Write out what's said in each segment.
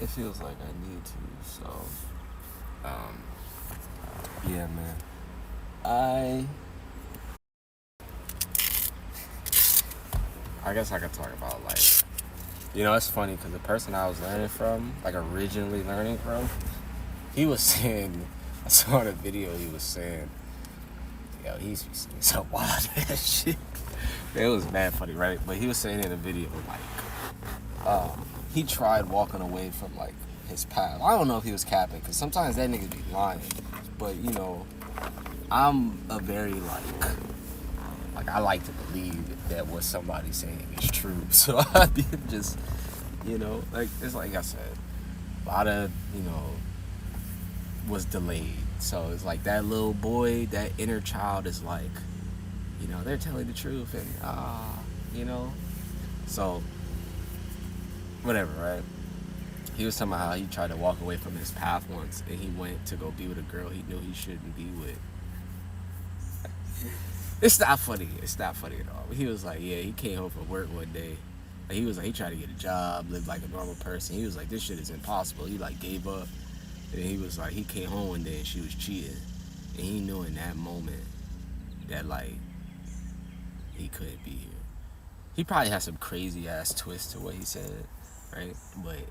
feels like I need to. So, um, yeah, man. I I guess I could talk about like, it's funny because the person I was learning from, like originally learning from, he was saying, I saw the video. He was saying, yo, he's saying some wild ass shit. It was mad funny, right? But he was saying in the video like, he tried walking away from like his path. I don't know if he was capping because sometimes that nigga be lying. But I'm a very like I like to believe that what somebody's saying is true. So I did just, like it's like I said, a lot of was delayed. So it's like that little boy, that inner child is like, they're telling the truth and so whatever, right? He was talking about how he tried to walk away from his path once and he went to go be with a girl he knew he shouldn't be with. It's not funny. It's not funny at all. But he was like, yeah, he came home from work one day. He was like, he tried to get a job, live like a normal person. He was like, this shit is impossible. He like gave up. And he was like, he came home one day and she was cheating. And he knew in that moment that like, he couldn't be here. He probably had some crazy ass twist to what he said, right? But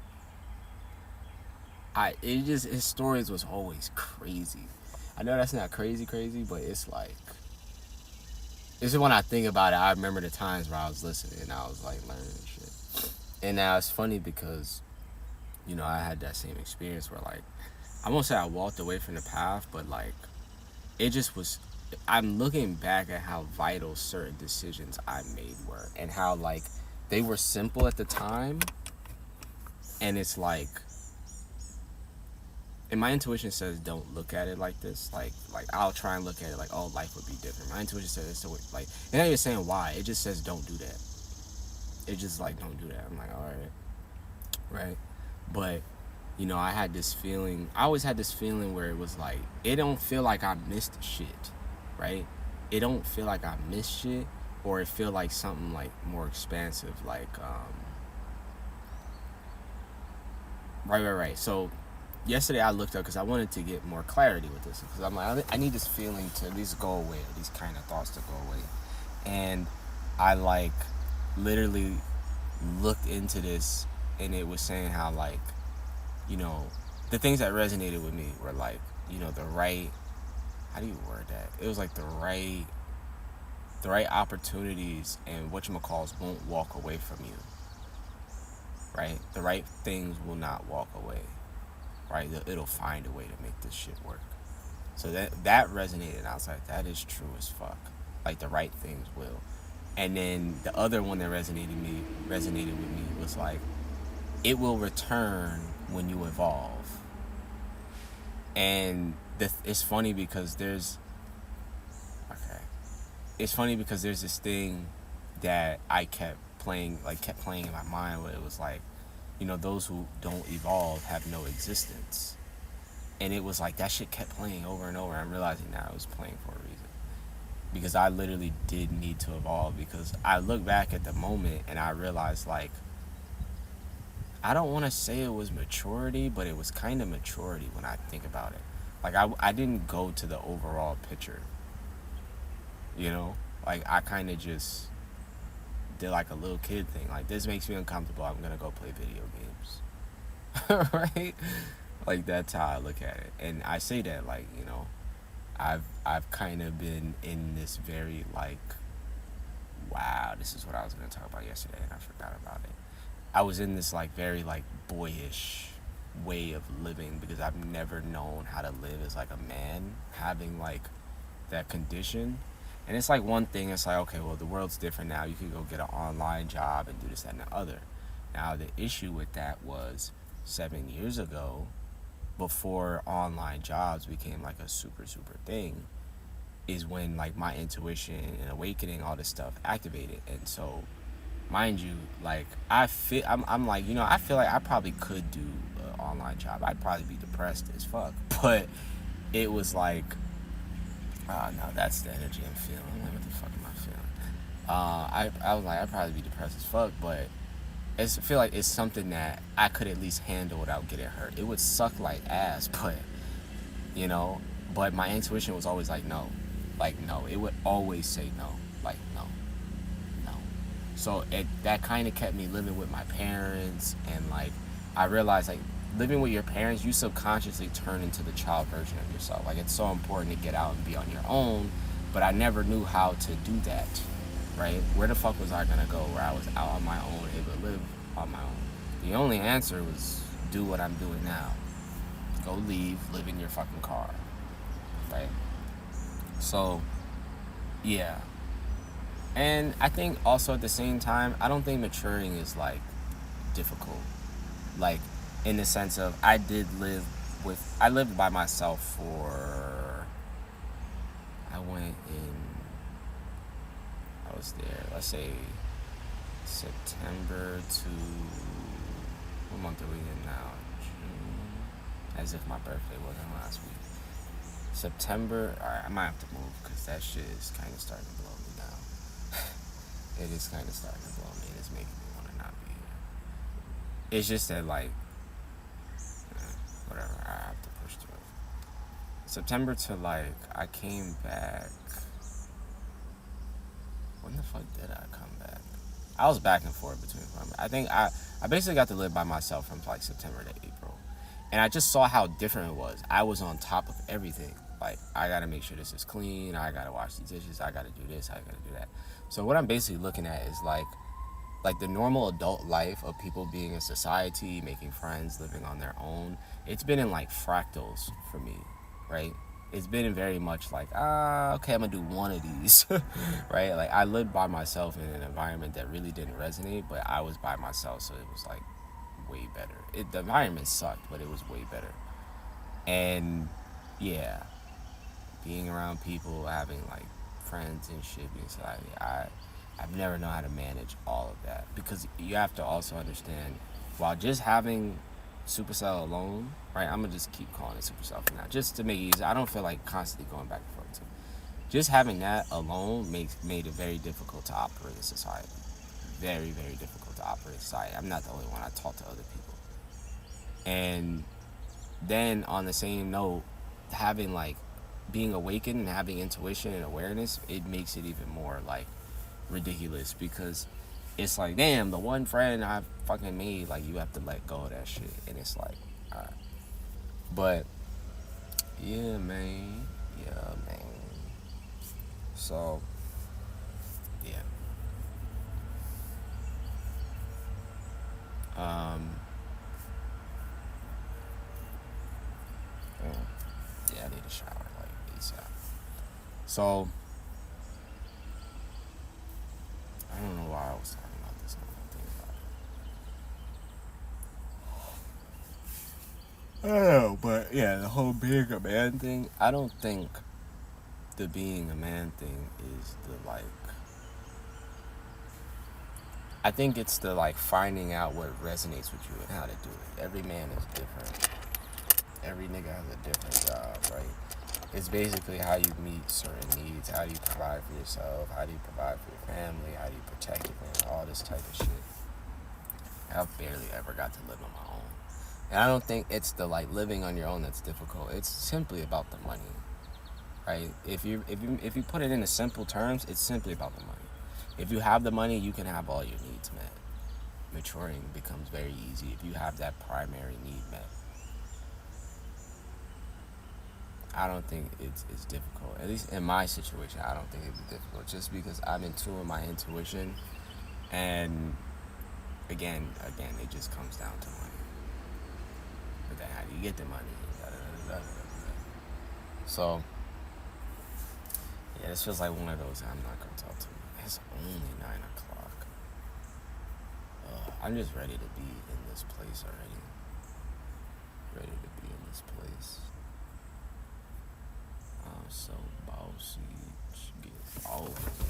his stories was always crazy. I know that's not crazy, but it's like, this is when I think about it. I remember the times where I was listening and I was like learning shit. And now it's funny because, I had that same experience where like, I won't say I walked away from the path, but like, it just was, I'm looking back at how vital certain decisions I made were and how like, they were simple at the time. And it's like, and my intuition says don't look at it like this. Like I'll try and look at it like, oh, life would be different. My intuition says it's so like, and not even saying why. It just says don't do that. It just like don't do that. I'm like, all right. But I had this feeling. I always had this feeling where it was like, it don't feel like I missed shit, right? It don't feel like I missed shit, or it feel like something like more expansive, like right. So yesterday I looked up because I wanted to get more clarity with this because I'm like, I need this feeling to at least go away, these kind of thoughts to go away. And I like literally looked into this and it was saying how like, the things that resonated with me were like, the right, how do you word that? It was like the right opportunities and whatchamacalls won't walk away from you, right? The right things will not walk away. Right, it'll find a way to make this shit work. So that resonated, and I was like, that is true as fuck. Like the right things will. And then the other one that resonated with me was like, it will return when you evolve. And it's funny because there's this thing that I kept playing in my mind where it was like, those who don't evolve have no existence. And it was like that shit kept playing over and over. I'm realizing now it was playing for a reason. Because I literally did need to evolve, because I look back at the moment and I realized like, I don't want to say it was maturity, but it was kind of maturity when I think about it. Like I didn't go to the overall picture. Like I kind of just did like a little kid thing. Like, this makes me uncomfortable, I'm gonna go play video games. Right? Like that's how I look at it. And I say that like, I've kind of been in this very like, wow, this is what I was gonna talk about yesterday and I forgot about it. I was in this like very like boyish way of living because I've never known how to live as like a man having like that condition. And it's like one thing, it's like, okay, well, the world's different now. You can go get an online job and do this, that, and the other. Now, the issue with that was 7 years ago, before online jobs became like a super, super thing, is when like my intuition and awakening, all this stuff activated. And so, mind you, like, I'm like, I feel like I probably could do an online job. I'd probably be depressed as fuck. But it was like, no, that's the energy I'm feeling. I'm like, what the fuck am I feeling? I was like, I'd probably be depressed as fuck, but I feel like it's something that I could at least handle without getting hurt. It would suck like ass, but you know, but my intuition was always like no, like no. It would always say no, like no, no. So that kind of kept me living with my parents, and like I realized like living with your parents, you subconsciously turn into the child version of yourself. Like it's so important to get out and be on your own, but I never knew how to do that. Right? Where the fuck was I gonna go where I was out on my own, able to live on my own? The only answer was do what I'm doing now. Go live in your fucking car. Right? So, yeah. And I think also at the same time, I don't think maturing is like difficult. Like in the sense of I lived by myself for I went in I was there, let's say September to what month are we in now? June. As if my birthday wasn't last week. September. Alright, I might have to move because that shit is kind of starting to blow me now. It is kind of starting to blow me. It's making me want to not be here. It's just that like, whatever. I have to push through it. September to like, I came back. When the fuck did I come back? I was back and forth between. I think I basically got to live by myself from like September to April, and I just saw how different it was. I was on top of everything. Like I gotta make sure this is clean. I gotta wash these dishes. I gotta do this. I gotta do that. So what I'm basically looking at is like the normal adult life of people being in society, making friends, living on their own. It's been in like fractals for me, right? It's been very much like, okay, I'm gonna do one of these, right? Like I lived by myself in an environment that really didn't resonate, but I was by myself, so it was like way better. The environment sucked, but it was way better. And yeah, being around people, having like friends and shit, being society, I've never known how to manage all of that because you have to also understand while just having Supercell alone, right? I'm gonna just keep calling it Supercell for now, just to make it easy. I don't feel like constantly going back and forth. Just having that alone made it very difficult to operate in society. Very, very difficult to operate in society. I'm not the only one. I talk to other people. And then on the same note, having like being awakened and having intuition and awareness, it makes it even more like ridiculous because it's like, damn, the one friend I fucking made, like you have to let go of that shit, and it's like, alright. But yeah, man. So yeah. Yeah, I need a shower like ASAP. So I don't know why I was talking about this. I don't think about it. I don't know, but yeah, the whole being a man thing. I don't think the being a man thing is the like. I think it's the like finding out what resonates with you and how to do it. Every man is different. Every nigga has a different job, right? It's basically how you meet certain needs, how do you provide for yourself, how do you provide for your family, how do you protect your family, all this type of shit. I've barely ever got to live on my own. And I don't think it's the like living on your own that's difficult. It's simply about the money, right? If you put it into simple terms, it's simply about the money. If you have the money, you can have all your needs met. Maturing becomes very easy if you have that primary need met. I don't think it's difficult. At least in my situation, I don't think it's difficult. Just because I'm in tune with my intuition, and again, it just comes down to money. But then, how do you get the money? So, yeah, this feels like one of those. I'm not gonna talk to you. It's only 9:00. I'm just ready to be in this place already. Ready to be in this place. I'm so bossy. Get all of me.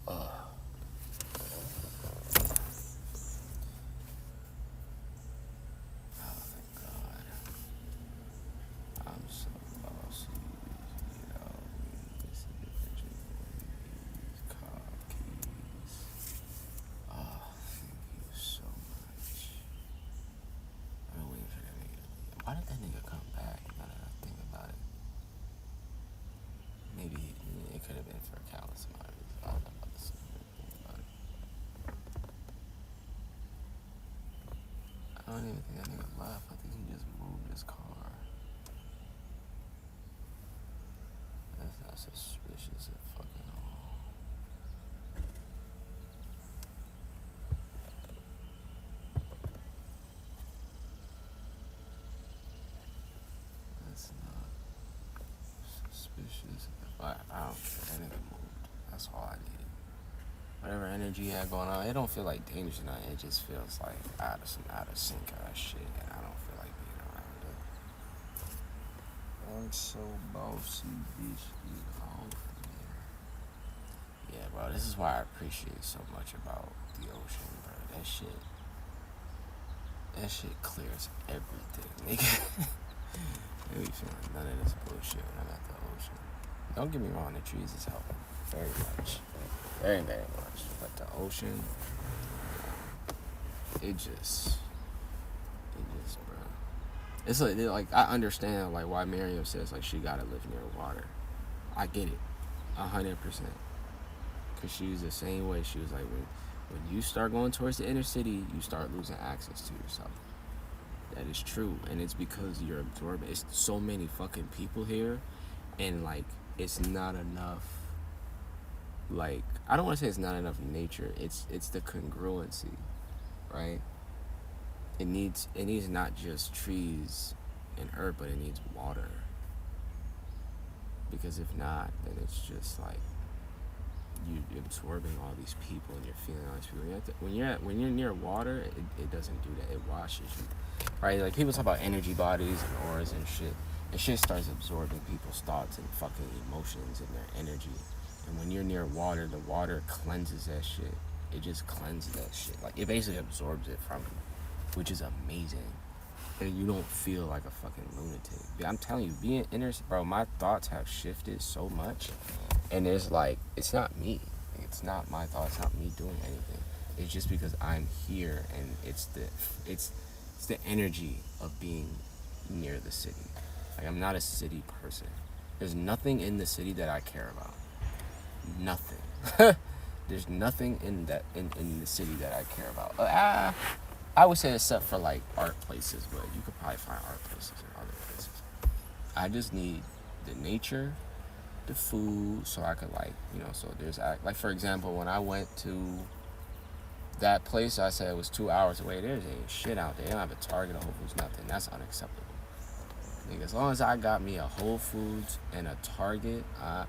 Oh, thank God. I'm so bossy. Get all of me. This is the cocky. That's all I need. Whatever energy you had going on, it don't feel like dangerous or nothing. It just feels like out of sync of shit, and I don't feel like being around it. I'm so bossy, bitch. Yeah, bro. This is why I appreciate so much about the ocean, bro. That shit clears everything, nigga. I be feeling none of this bullshit when I'm at the ocean. Don't get me wrong, the trees is helping very much. Very, very much. But the ocean, it just, bro. It's like I understand like why Miriam says like she gotta live near water. I get it, 100%. Cause she was the same way. She was like, when you start going towards the inner city, you start losing access to yourself. That is true, and it's because you're absorbing. It's so many fucking people here, and like it's not enough. Like I don't want to say it's not enough nature. It's the congruency, right? It needs not just trees and earth, but it needs water. Because if not, then it's just like you're absorbing all these people and you're feeling all these people. When you're near water, it doesn't do that. It washes you, right? Like people talk about energy bodies and auras and shit. And shit starts absorbing people's thoughts and fucking emotions and their energy. And when you're near water, the water cleanses that shit. It just cleanses that shit. Like it basically absorbs it from you, which is amazing. And you don't feel like a fucking lunatic. I'm telling you, being inner, bro, my thoughts have shifted so much. And it's like, it's not me. It's not my thoughts. It's not me doing anything. It's just because I'm here, and it's the energy of being near the city. Like I'm not a city person. There's nothing in the city that I care about. Nothing. There's nothing in the city that I care about. I would say except for like art places, but you could probably find art places in other places. I just need the nature, the food, so I could like, so there's like for example, when I went to that place I said it was 2 hours away, there's ain't shit out there. They don't have a Target, a Whole Foods, nothing. That's unacceptable. Like, as long as I got me a Whole Foods and a Target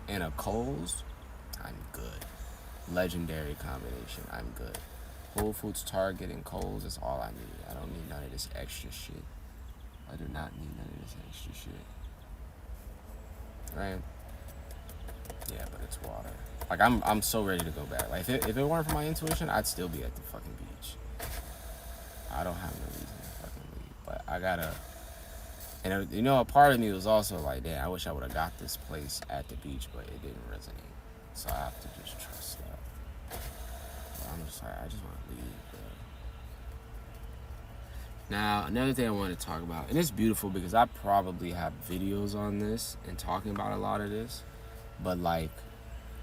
and a Kohl's, I'm good. Legendary combination. I'm good. Whole Foods, Target, and Kohl's is all I need. I don't need none of this extra shit. I do not need none of this extra shit. Right? Yeah, but it's water. Like I'm so ready to go back. Like if it weren't for my intuition, I'd still be at the fucking beach. I don't have no reason to fucking leave. But I gotta. And a part of me was also like, damn, I wish I would have got this place at the beach, but it didn't resonate. So I have to just trust that. But I'm just like, I just want to leave, bro. Now, another thing I want to talk about, and it's beautiful because I probably have videos on this and talking about a lot of this, but like,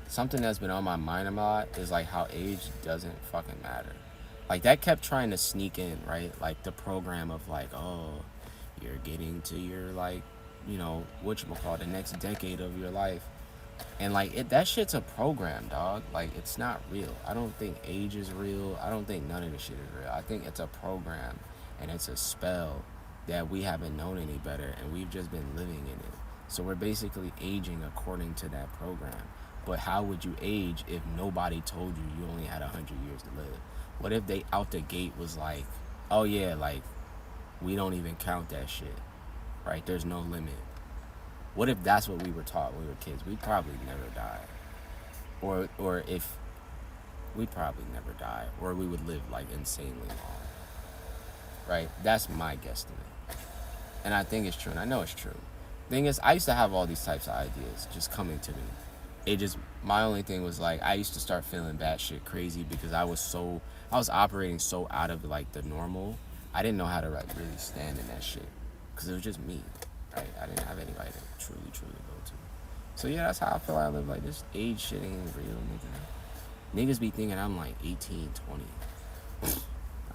something that's been on my mind a lot is like how age doesn't fucking matter. Like that kept trying to sneak in, right? Like the program of like, oh, you're getting to your like, whatchamacallit, the next decade of your life. And like that shit's a program, dog. Like it's not real. I don't think age is real. I don't think none of this shit is real. I think it's a program and it's a spell that we haven't known any better and we've just been living in it. So we're basically aging according to that program. But how would you age if nobody told you only had 100 years to live? What if they out the gate was like, oh yeah, like we don't even count that shit, right? There's no limit. What if that's what we were taught when we were kids? We'd probably never die. Or if we'd probably never die. Or we would live like insanely long. Right? That's my guesstimate. And I think it's true, and I know it's true. Thing is, I used to have all these types of ideas just coming to me. My only thing was like, I used to start feeling batshit crazy because I was operating so out of like the normal. I didn't know how to like really stand in that shit. Because it was just me. Right? I didn't have anybody to truly go to. So yeah, that's how I feel I live. Like this age shit ain't real, nigga. Niggas be thinking I'm like 18, 20.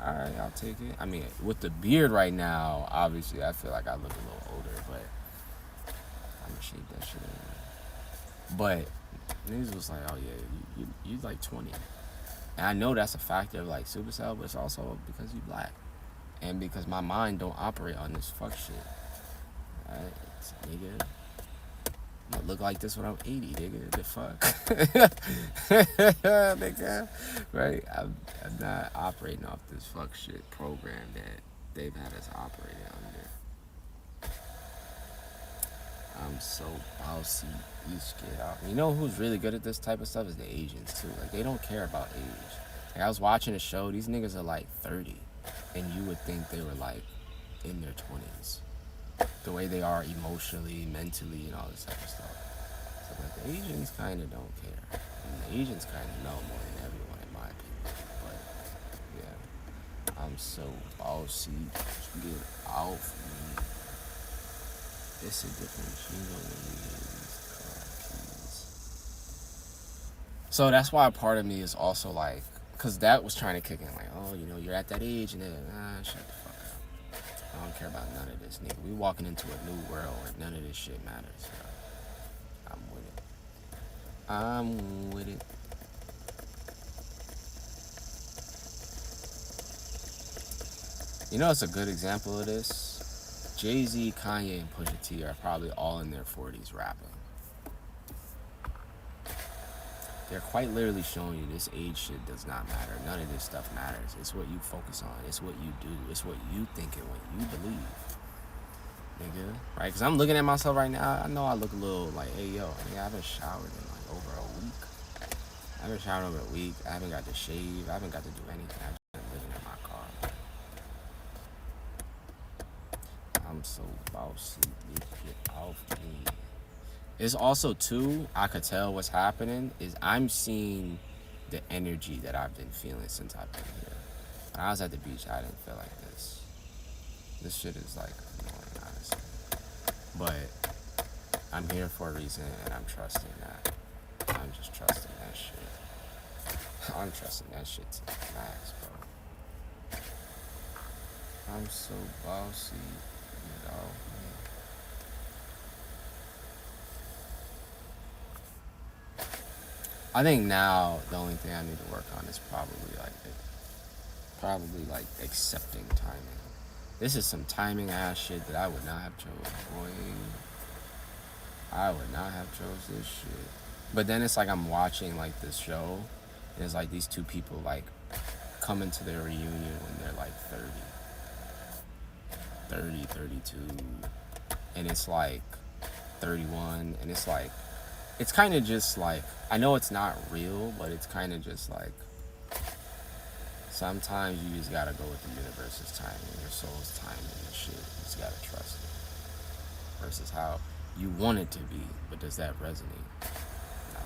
Alright, I'll take it. I mean, with the beard right now, obviously I feel like I look a little older, but I'm gonna shave that shit anyway. But niggas was like, oh yeah, you like 20. And I know that's a factor of like supercell, but it's also because you black. And because my mind don't operate on this fuck shit. Right? Nigga. I'm gonna look like this when I'm 80, nigga. The fuck? Nigga. Right? I'm not operating off this fuck shit program that they've had us operating under. I'm so bossy. Each kid out. You know who's really good at this type of stuff is the Asians too. Like they don't care about age. Like I was watching a show. These niggas are like 30, and you would think they were like in their 20s. The way they are emotionally, mentally, and all this type of stuff. So like the Asians kind of don't care. And the Asians kind of know more than everyone, in my opinion. But yeah, I'm so bossy. Get off me. It's a different jingle when we hear these car keys. So that's why a part of me is also like, because that was trying to kick in, like, oh, you know, you're at that age, and then, shut the fuck up. I don't care about none of this, nigga. We walking into a new world where none of this shit matters. Bro. I'm with it. I'm with it. You know, it's a good example of this. Jay-Z, Kanye, and Pusha T are probably all in their 40s rapping. They're quite literally showing you this age shit does not matter. None of this stuff matters. It's what you focus on. It's what you do. It's what you think and what you believe. Nigga. Right? Because I'm looking at myself right now. I know I look a little like, hey, yo, nigga, I haven't showered in like over a week. I haven't showered over a week. I haven't got to shave. I haven't got to do anything. I've just been living in my car. I'm so bossy. Get off me. It's also, too, I could tell what's happening is I'm seeing the energy that I've been feeling since I've been here. When I was at the beach, I didn't feel like this. This shit is, like, annoying, honestly. But I'm here for a reason, and I'm trusting that. I'm just trusting that shit. I'm trusting that shit to the max, bro. I'm so bossy, you know. I think now the only thing I need to work on is probably like accepting timing. This is some timing ass shit that I would not have chose, boy. I would not have chose this shit. But then it's like I'm watching like this show, and it's like these two people like coming to their reunion when they're like 30, 32, and it's like 31, and it's like, it's kind of just like, I know it's not real, but it's kind of just like, sometimes you just gotta go with the universe's timing, your soul's timing and shit. You just gotta trust it. Versus how you want it to be, but does that resonate? No.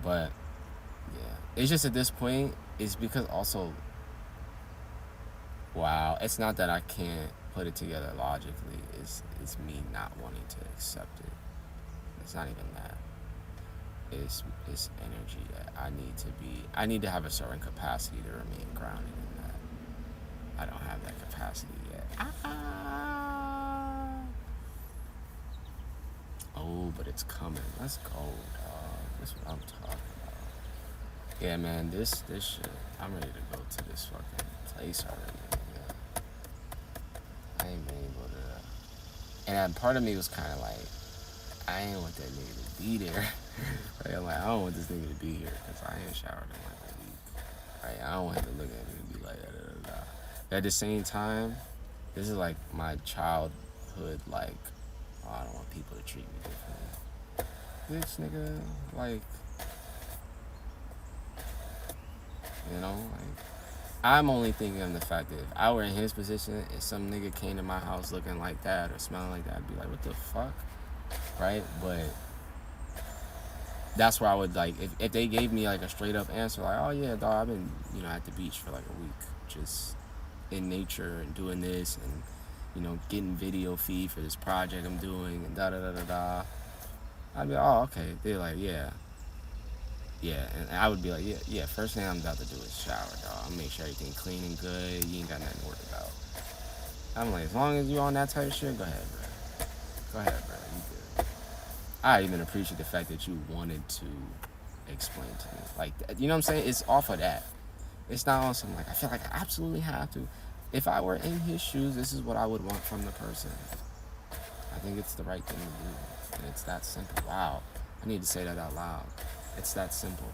But, yeah. It's just at this point, it's because also, wow, it's not that I can't put it together logically. It's me not wanting to accept it. It's not even that. It's energy that I need to have a certain capacity to remain grounded in that. I don't have that capacity yet. Oh, but it's coming. Let's go, dog. That's what I'm talking about. Yeah, man, this shit, I'm ready to go to this fucking place already. Yeah. I ain't been able to, and part of me was kind of like, I ain't want that nigga to be there. Right? I'm like, I don't want this nigga to be here because I ain't showered in like a week. Right? I don't want him to look at me and be like, da, da, da, da. But at the same time, this is like my childhood, like, oh, I don't want people to treat me differently. Bitch, nigga, like, you know, like, I'm only thinking of the fact that if I were in his position, if some nigga came to my house looking like that or smelling like that, I'd be like, what the fuck? Right? But that's where I would like, if they gave me like a straight up answer, like, oh yeah, dog, I've been, you know, at the beach for like a week, just in nature and doing this and, you know, getting video feed for this project I'm doing and da da da da da. I'd be like, oh, okay. They're like, yeah. Yeah, and I would be like, yeah, first thing I'm about to do is shower, dog. I'll make sure everything clean and good. You ain't got nothing to worry about. I'm like, as long as you on that type of shit, go ahead, bro. Go ahead, bro. You good. I even appreciate the fact that you wanted to explain to me. Like, you know what I'm saying? It's off of that. It's not on some, like, I feel like I absolutely have to. If I were in his shoes, this is what I would want from the person. I think it's the right thing to do. and it's that simple. Wow, I need to say that out loud. It's that simple.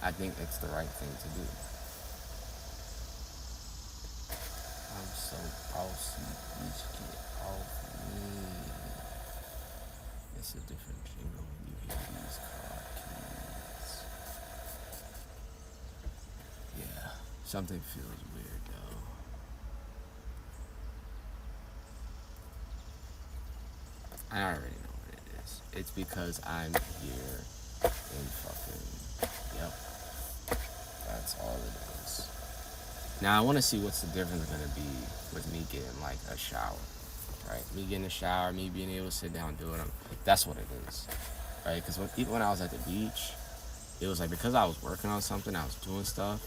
I think it's the right thing to do. I'm so bossy, bitch, get off me. It's a different jingle when you hear these car keys. Yeah, something feels weird though. I already know what it is. It's because I'm here in fucking. Yep, that's all it is. Now I want to see what's the difference gonna be with me getting like a shower, right? Me getting a shower, me being able to sit down and do it. That's what it is, right? Because even when I was at the beach, it was like because I was working on something, I was doing stuff.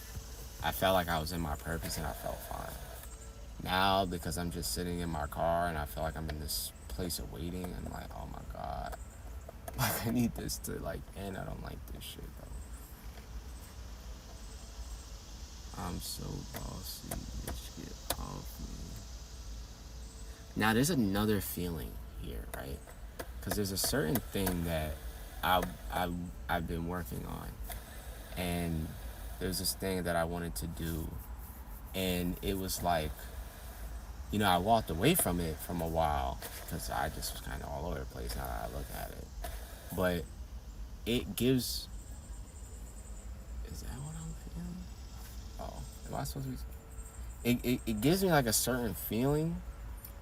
I felt like I was in my purpose and I felt fine. Now because I'm just sitting in my car and I feel like I'm in this place of waiting, I'm like, oh my god, like I need this to like end. I don't like this shit though. I'm so bossy, bitch, get off me. Now there's another feeling here, right? Because there's a certain thing that I, I, I've been working on. And there's this thing that I wanted to do. And it was like, I walked away from it from a while because I just was kind of all over the place now that I look at it. But it gives... Is that what I'm feeling? Oh, am I supposed to be... It gives me like a certain feeling.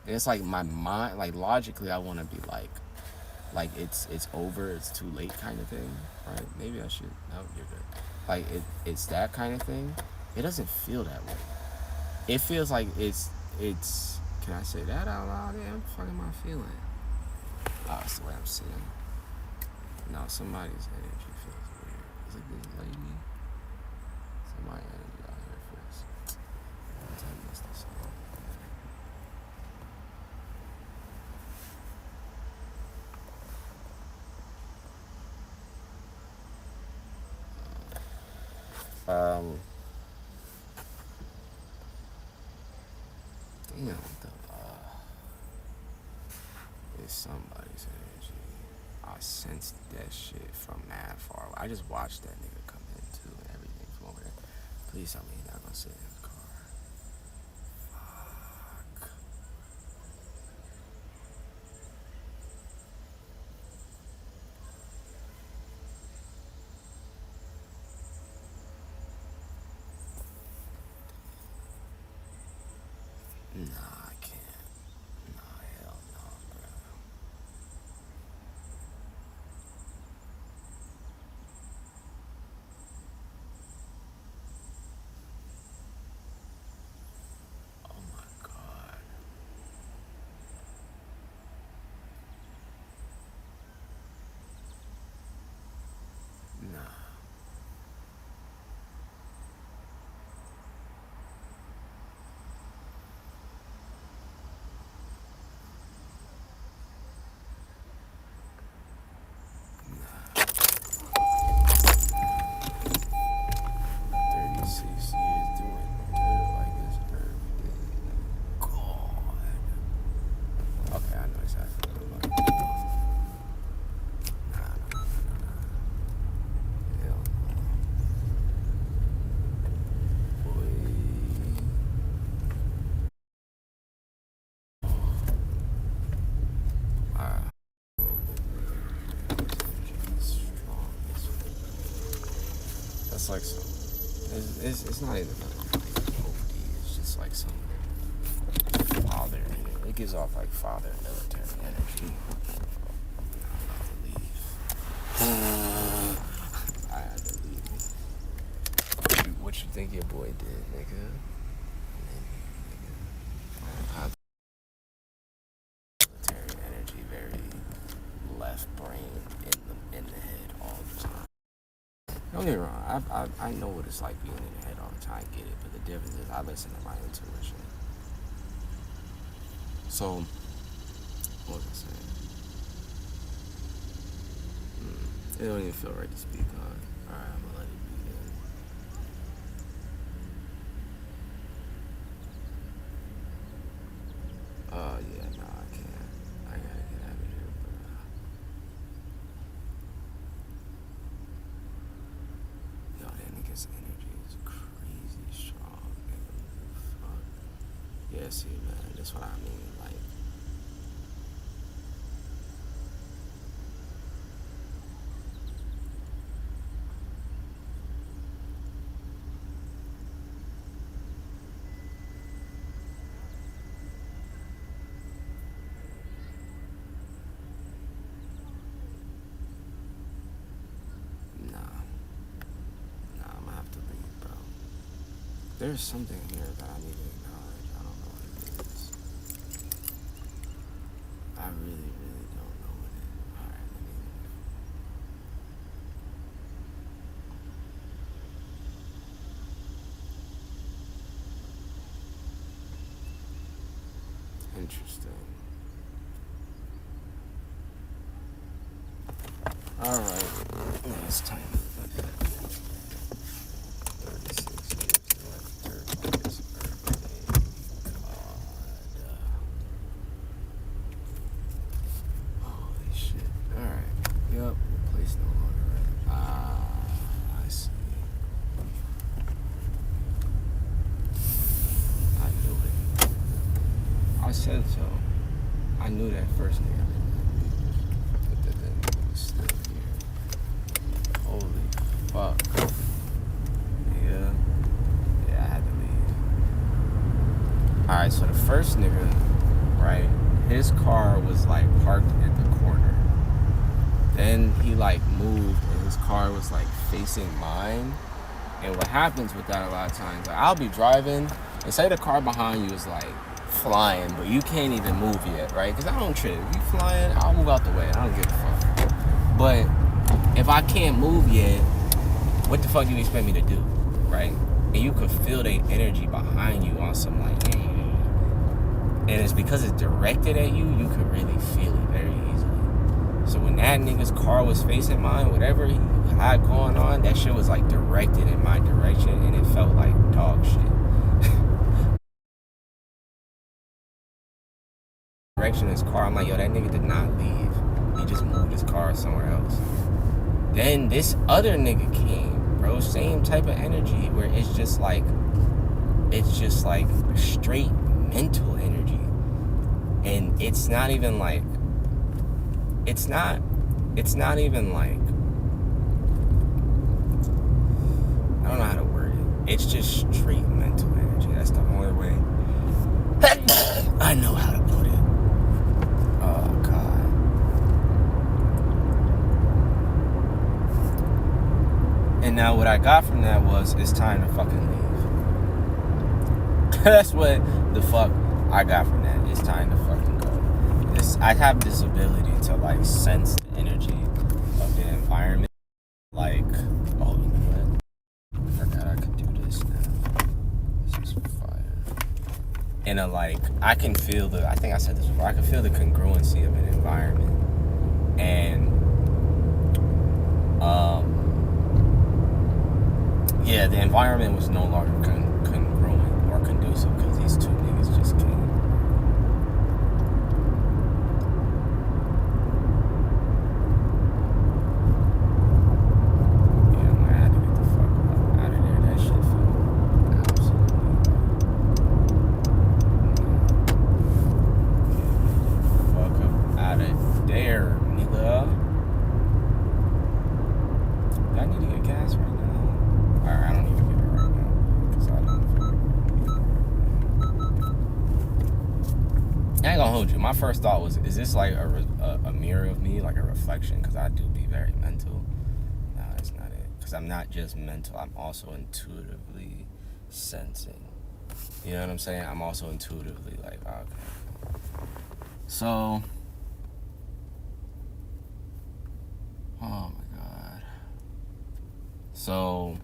And it's like my mind, like logically I want to be like it's over, it's too late kind of thing, right? Maybe I should... No, you're good. Like it's that kind of thing. It doesn't feel that way. It feels like it's can I say that out loud? Yeah, what the fuck am I feeling? Oh, it's the way I'm sitting. No, somebody's energy feels weird. Is it this lady? Somebody's energy out here feels... I missed this song. Damn, it's somebody's energy. I sensed that shit from mad far away. I just watched that nigga come in too and everything from over there. Please tell me he's not gonna sit in his car. Fuck. Nah, I can't. Nah, hell no, bro. Oh my god. Nah. Nah. 36 years doing dirt like this earth is God. Okay, I know exactly what I'm about to do. Nah. Hell no. Boy. Alright. Strong as fuck. That's like some... It's not even like OD. It's just like some father energy. It gives off like father military energy. I believe. I had to leave. What you think your boy did, nigga? Military energy, very left brain in the head all the time. Don't get me wrong, I know what it's like being in the head all the time, get it, but the difference is I listen to my intuition. So, what was I saying? It don't even feel right to speak on. Alright, I'm gonna let it be then. Yeah, no, I can't. I gotta get out of here, bro. miss you, man. That's what I mean. Like, nah, I'm gonna have to leave, bro. There's something here that I need to acknowledge. I don't know what it is. I really, really don't know what it is. Alright, let me leave. Interesting. Alright. It's time. 36 years left. 30 birthday. God. Holy shit. Alright. Yep. Place no longer ready. I see. I knew it. I said so. I knew that first nigga. But that nigga was still here. Holy fuck. Yeah. Yeah, I had to leave. Alright, so the first nigga, right, his car was like parked at the corner. Then he like moved and his car was like facing mine. And what happens with that a lot of times, like I'll be driving and say the car behind you is like flying, but you can't even move yet, right? Because I don't trip. If you flying, I'll move out the way. I don't give a fuck. But if I can't move yet, what the fuck do you expect me to do, right? And you could feel the energy behind you on some like, and it's because it's directed at you, you could really feel it very easily. So when that nigga's car was facing mine, whatever he had going on, that shit was like directed in my direction, and it felt like dog shit. Direction his car, I'm like, yo, that nigga did not leave. He just moved his car somewhere else. Then this other nigga came, bro, same type of energy where it's just like straight mental energy. And it's not even like, it's not even like, I don't know how to word it. It's just straight mental energy. That's the only way I know how to put it. Oh, God. And now what I got from that was, it's time to fucking leave. That's what the fuck I got from that. It's time to fucking go. I have this ability to like sense the energy of the environment. Like, oh, you know what? I forgot I could do this now. This is fire. And like, I can feel I think I said this before, I can feel the congruency of an environment. And, yeah, the environment was no longer congruent or conducive because these two niggas just came. My first thought was, is this like a mirror of me, like a reflection? Because I do be very mental. No, that's not it. Because I'm not just mental, I'm also intuitively sensing. You know what I'm saying? I'm also intuitively like, okay. So, oh my God. So,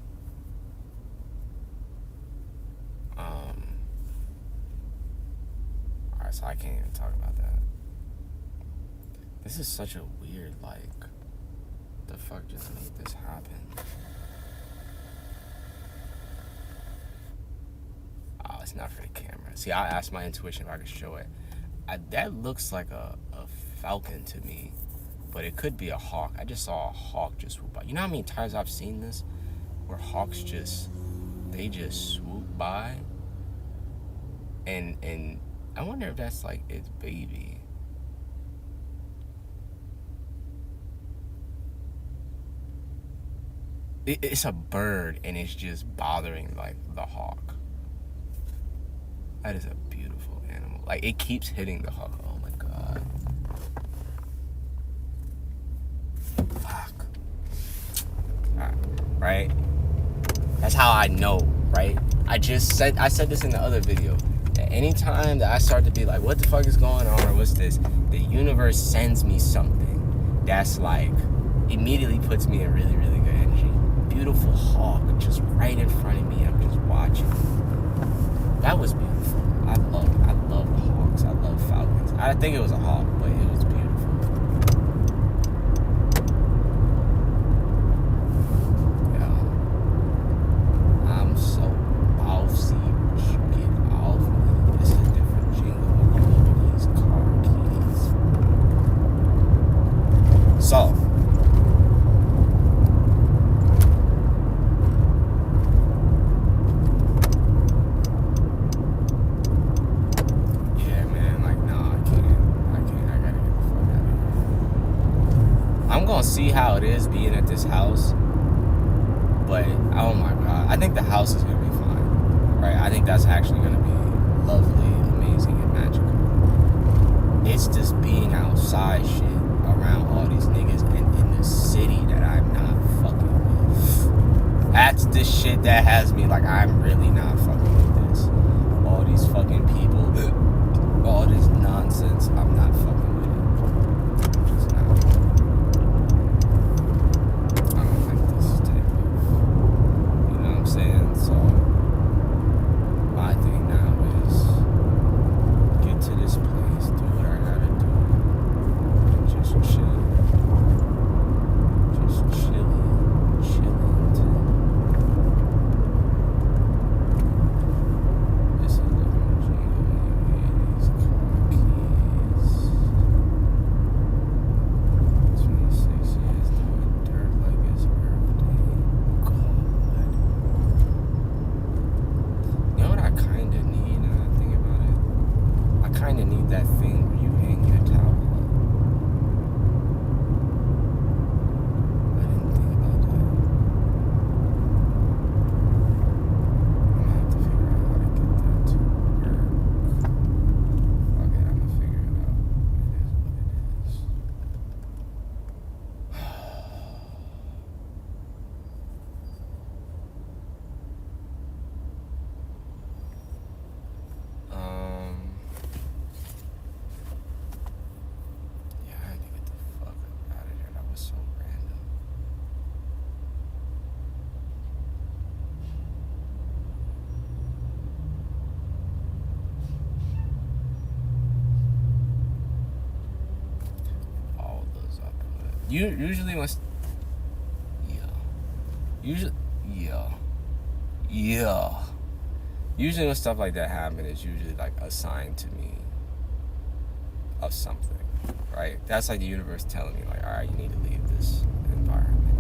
alright, so I can't even talk about that. This is such a weird, like, the fuck just made this happen? Oh, it's not for the camera. See, I asked my intuition if I could show it. That looks like a falcon to me, but it could be a hawk. I just saw a hawk just swoop by. You know how many times I've seen this? Where hawks just swoop by? And I wonder if that's like its baby. It's a bird, and it's just bothering like the hawk. That is a beautiful animal. Like, it keeps hitting the hawk. Oh my god. Fuck. Right? That's how I know, right? I said this in the other video. That anytime that I start to be like, what the fuck is going on, or what's this? The universe sends me something that's like, immediately puts me in really, really good energy. Beautiful hawk just right in front of me. I'm just watching. That was beautiful. I love hawks. I love falcons. I think it was a hawk, but it was beautiful. Yeah. I'm so bossy. Get off me. This is a different jingle when you open these car keys. So, see how it is being at this house, but oh my god, I think the house is gonna be fine, right? I think that's actually gonna be lovely, amazing, and magical. It's just being outside shit around all these niggas and in the city that I'm not fucking with. That's the shit that has me like, I'm really not fucking with this. All these fucking people, all this nonsense, I'm not fucking with it. I'm just not. So my thing now is get to this place, do what I gotta do, and just chill. Just chilling till this is the jingle when you hear these car keys. 26 years doing dirt like it's birthday. God. Kind of need that thing where you hang your towel up. I didn't think about that. I'm gonna have to figure out how to get that to work. Okay, I'm gonna figure it out. It is what Usually when usually when stuff like that happens, it's usually like a sign to me of something, right? That's like the universe telling me like, all right, you need to leave this environment.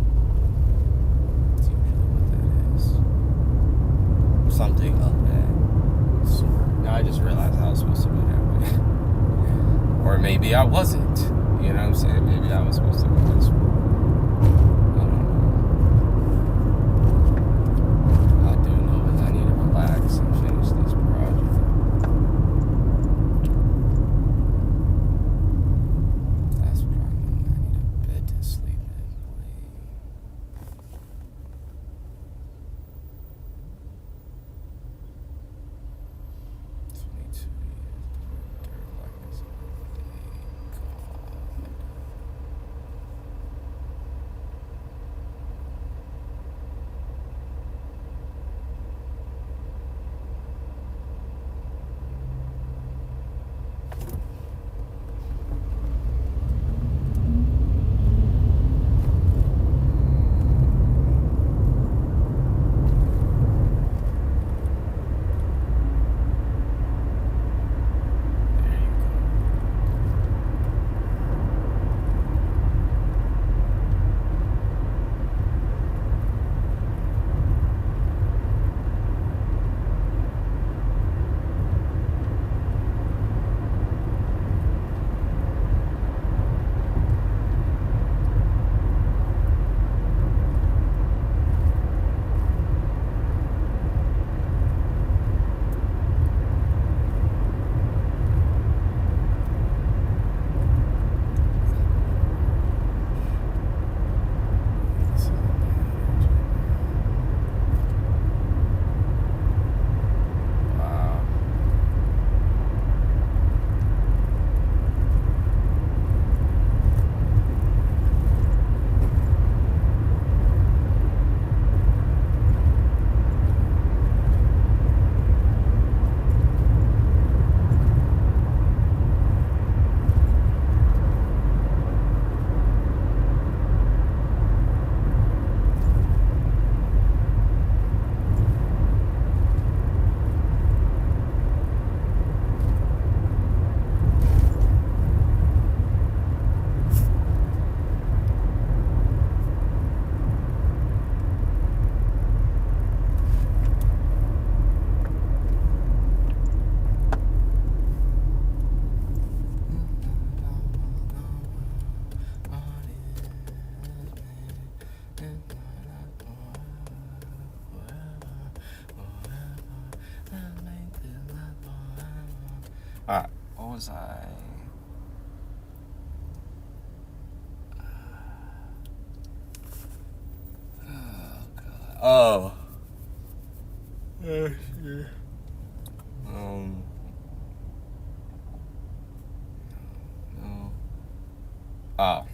That's usually what that is. Something of that sort. Now I just realized I was supposed to be that way. Or maybe I wasn't. You know what I'm saying? Maybe I was supposed to go this way. I don't know. I do know is I need to relax and finish this project. That's what I need. I need a bed to sleep in, please. Alright, what was I? Oh, God. Oh. Um. No. Oh.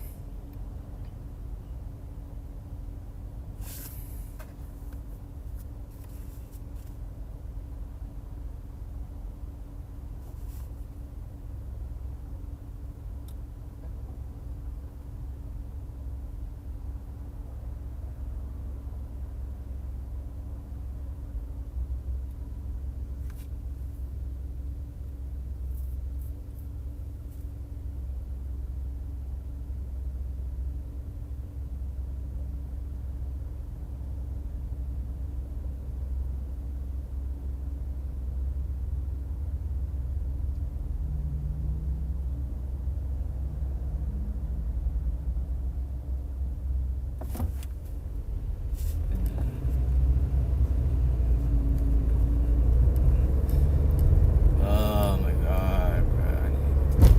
Oh my God, bro. I need to get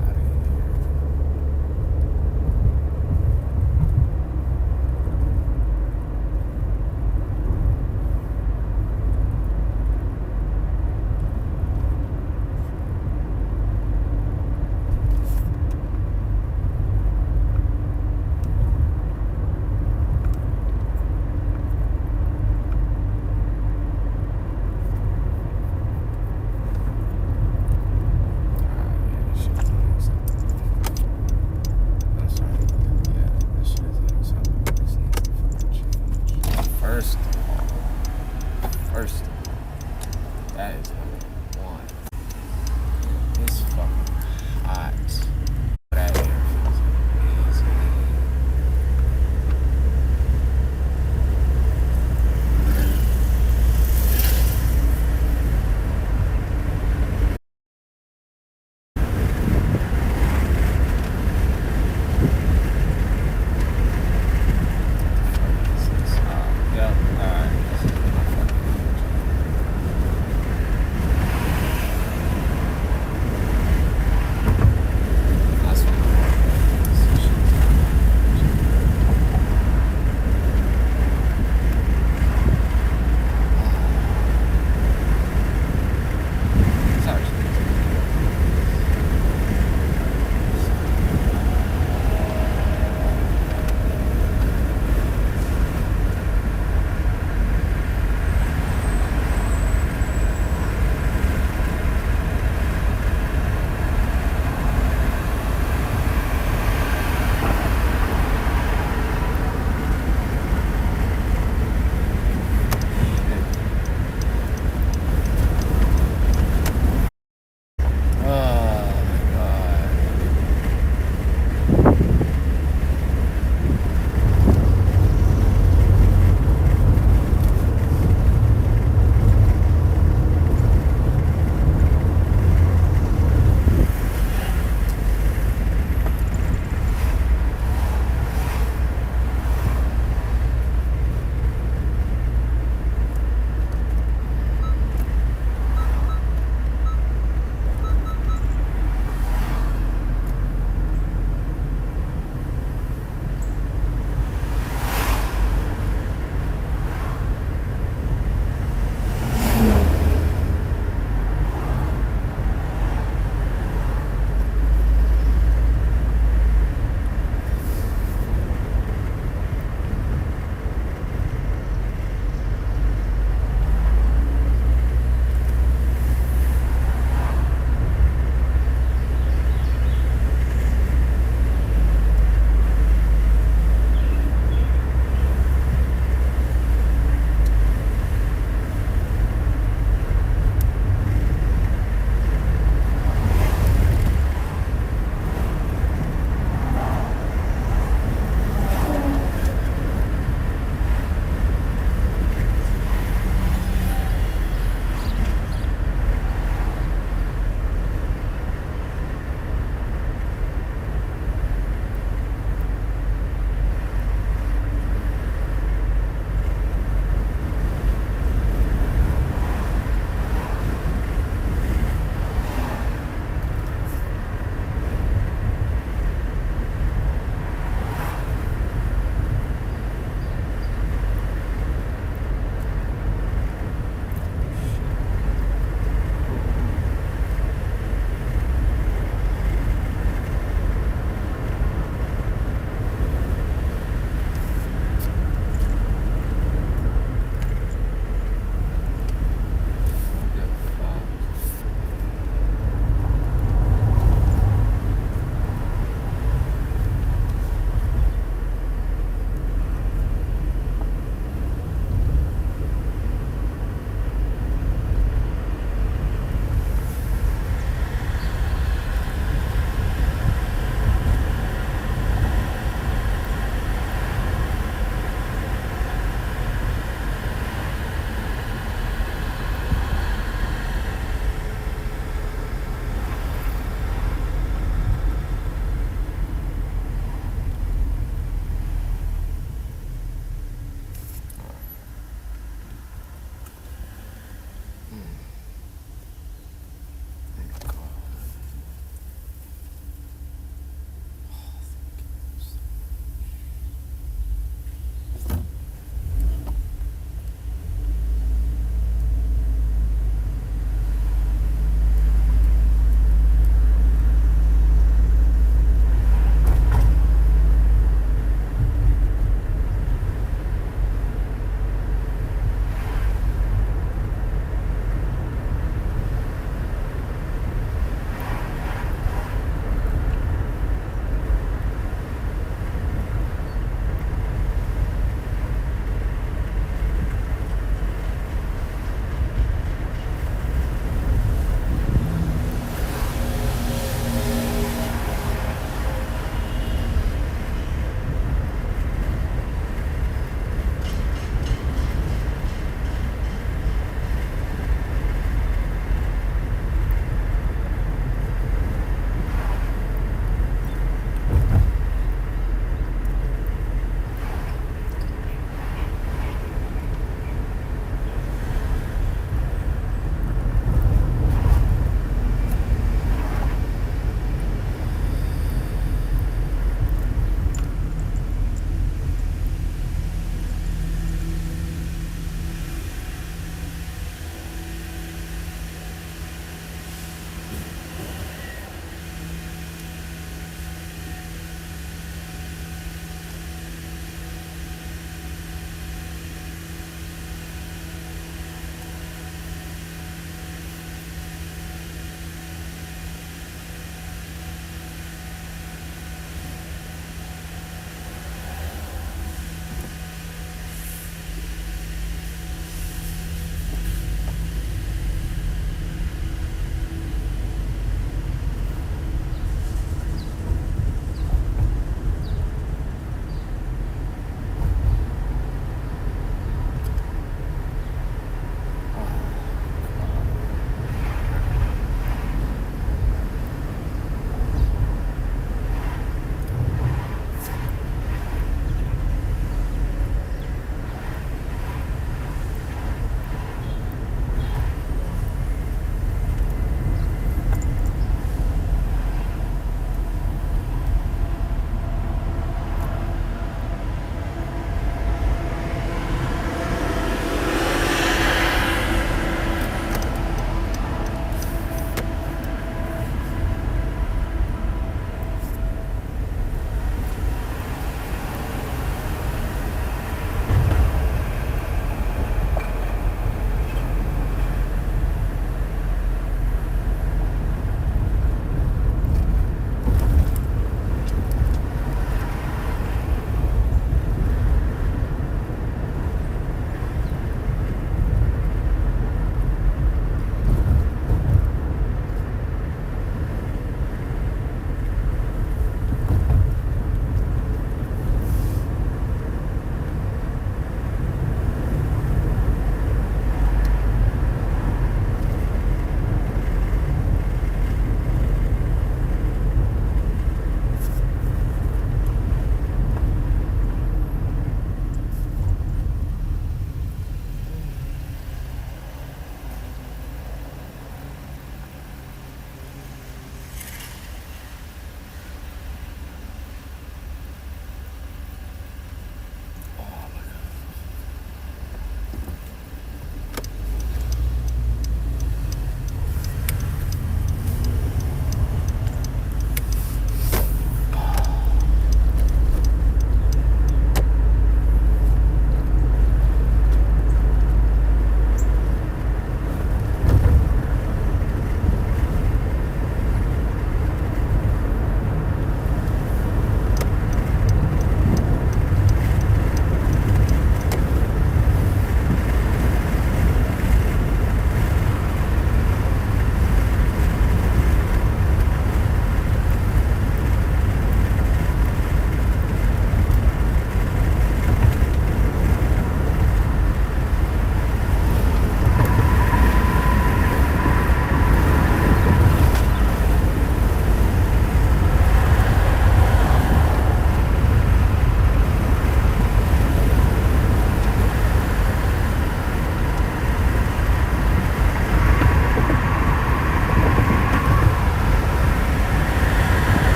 out of here. Yeah, this shit is unacceptable. I'm sorry. Yeah, this shit is unacceptable. This needs to fucking change. First of all, that is number one. It's fucking hot. That air feels amazing. Fuck is this? Yep, alright. This is my fucking energy.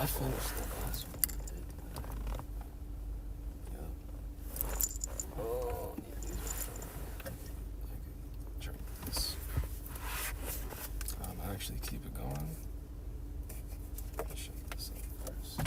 I finished the last one. Yep. Oh, need to use I could drink this. Actually keep it going. Let's shake this up first.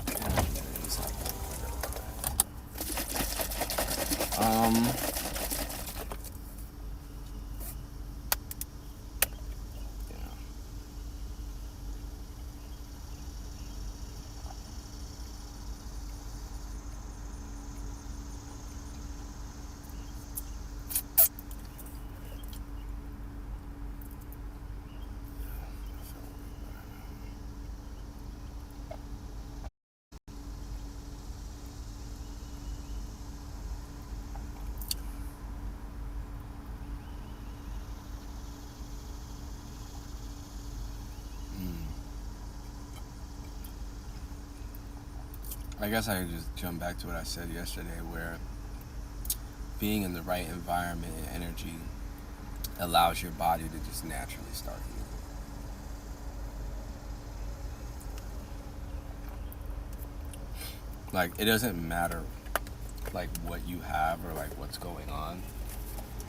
I guess I could just jump back to what I said yesterday, where being in the right environment and energy allows your body to just naturally start healing. Like, it doesn't matter like what you have or like what's going on.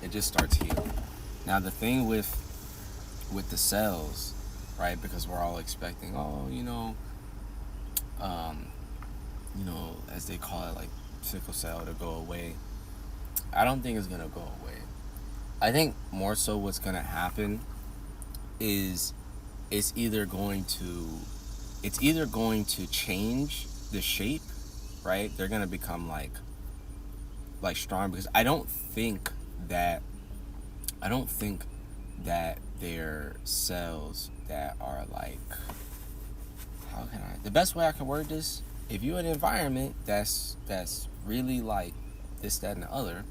It just starts healing. Now the thing with the cells, right? Because we're all expecting, as they call it, like sickle cell to go away. I don't think it's gonna go away. I think more so what's gonna happen is it's either going to change the shape, right? They're gonna become like strong, because I don't think that they're cells that are like, the best way I can word this, if you're in an environment that's really like this, that, and the other,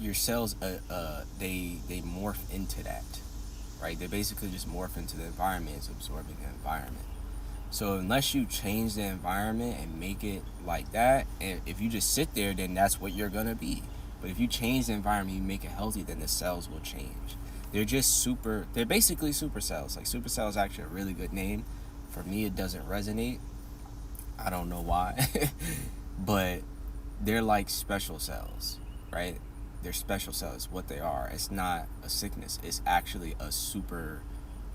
your cells they morph into that, right? They basically just morph into the environment. It's absorbing the environment. So unless you change the environment and make it like that, and if you just sit there, then that's what you're gonna be. But if you change the environment, you make it healthy, then the cells will change. They're basically super cells. Like, super cell is actually a really good name. For me, it doesn't resonate. I don't know why. But they're like special cells, right? They're special cells, what they are. It's not a sickness. It's actually a super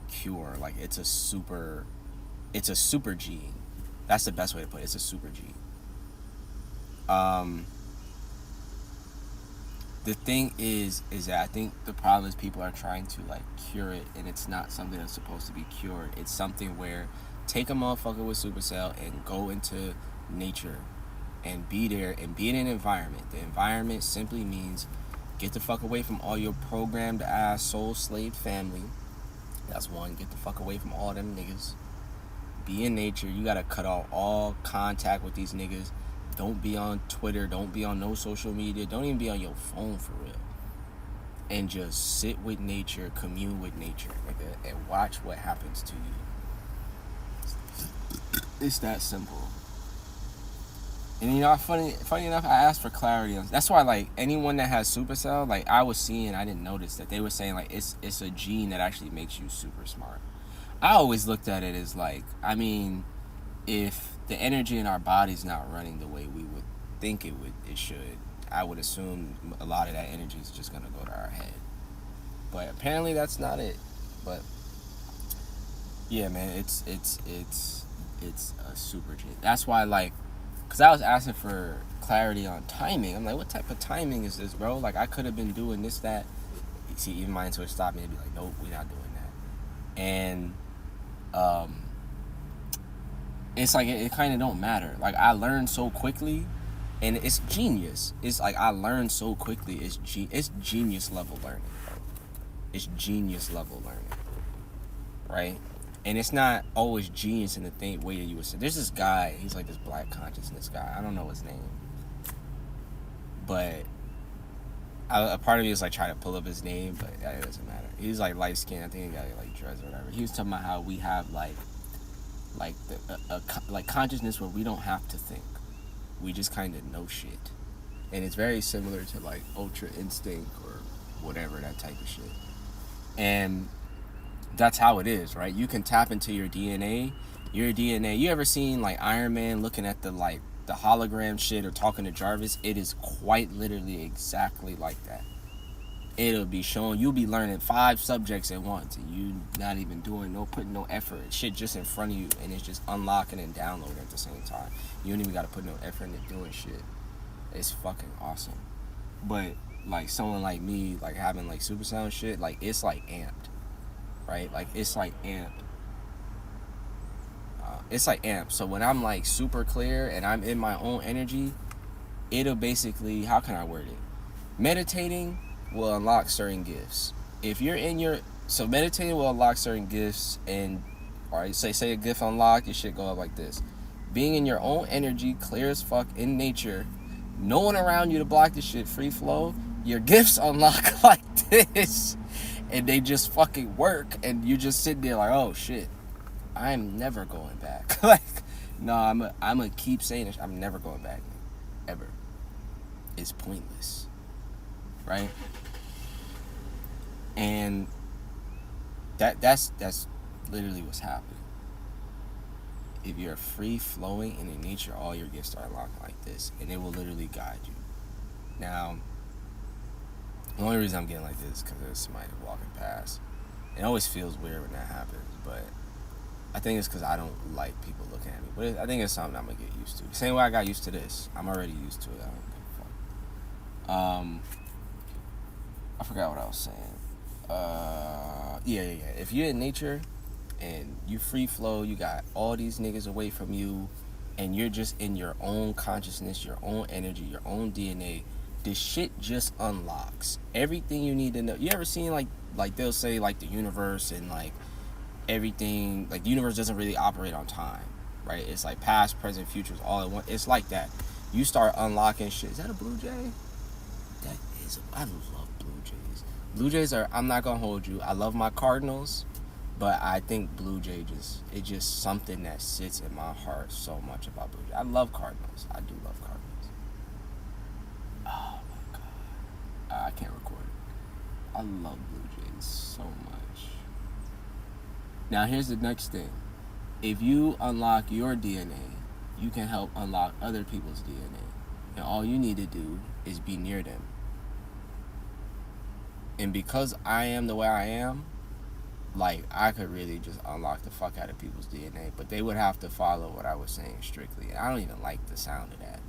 cure. Like, it's a super gene. That's the best way to put it. It's a super gene. The thing is that I think the problem is people are trying to like cure it, and it's not something that's supposed to be cured. It's something where take a motherfucker with supercell and go into nature and be there and be in an environment. The environment simply means get the fuck away from all your programmed ass soul slave family. That's one. Get the fuck away from all them niggas. Be in nature. You gotta cut off all contact with these niggas. Don't be on Twitter. Don't be on no social media. Don't even be on your phone for real. And just sit with nature, commune with nature, nigga, and watch what happens to you. It's that simple. And funny enough, I asked for clarity on. That's why, like, anyone that has supercell, like, I didn't notice that they were saying like it's a gene that actually makes you super smart. I always looked at it as like, I mean, if the energy in our body's not running the way we would think it should, I would assume a lot of that energy is just gonna go to our head. But apparently that's not it. But yeah, man, it's a super gene. That's why, like, because I was asking for clarity on timing. I'm like, what type of timing is this, bro? Like, I could have been doing this, that. See, even my intuition stopped me and be like, nope, we're not doing that. And it's like it kind of don't matter. Like, I learned so quickly, and it's genius. It's like I learned so quickly. It's genius level learning, bro. It's genius level learning, right? And it's not always genius in the way that you would say. There's this guy. He's like this black consciousness guy. I don't know his name, but a part of me is like trying to pull up his name, but it doesn't matter. He's like light skinned. I think he got like dreads or whatever. He was talking about how we have like consciousness where we don't have to think. We just kind of know shit, and it's very similar to like ultra instinct or whatever, that type of shit. And That's how it is, right? You can tap into your DNA. Your DNA. You ever seen like Iron Man looking at the hologram shit or talking to Jarvis? It is quite literally exactly like that. It'll be showing, you'll be learning 5 subjects at once, and you not even putting no effort. Shit just in front of you, and it's just unlocking and downloading at the same time. You don't even gotta put no effort into doing shit. It's fucking awesome. But like someone like me, like having like super sound shit, like it's like amped, right? Like it's like amped. It's like amped. So when I'm like super clear and I'm in my own energy, it'll basically, how can I word it? Meditating will unlock certain gifts. If you're in your, so meditating will unlock certain gifts, and all right, say a gift unlock, your shit go up like this. Being in your own energy, clear as fuck in nature, no one around you to block the shit, free flow, your gifts unlock like this, and they just fucking work, and you just sit there like, oh shit, I'm never going back. Like, no, I'm gonna keep saying this. I'm never going back, ever. It's pointless, right? And that's literally what's happening. If you're free flowing and in nature, all your gifts are unlocked like this, and it will literally guide you. Now, the only reason I'm getting like this is because there's somebody walking past. It always feels weird when that happens, but I think it's because I don't like people looking at me. But I think it's something I'm gonna get used to. Same way I got used to this. I'm already used to it. I don't give a fuck. I forgot what I was saying. Yeah. If you're in nature and you free flow, you got all these niggas away from you, and you're just in your own consciousness, your own energy, your own DNA, this shit just unlocks everything you need to know. You ever seen like they'll say like the universe and like everything, like the universe doesn't really operate on time, right? It's like past, present, futures all at once. It's like that. You start unlocking shit. Is that a blue jay? That is. I love blue jays. Blue jays are. I'm not gonna hold you. I love my Cardinals, but I think blue jay it's just something that sits in my heart so much about blue jay. I love Cardinals. I do love Cardinals. Oh my god. I can't record it. I love blue jays so much. Now here's the next thing. If you unlock your DNA, you can help unlock other people's DNA. And all you need to do is be near them. And because I am the way I am, like, I could really just unlock the fuck out of people's DNA, but they would have to follow what I was saying strictly. And I don't even like the sound of that.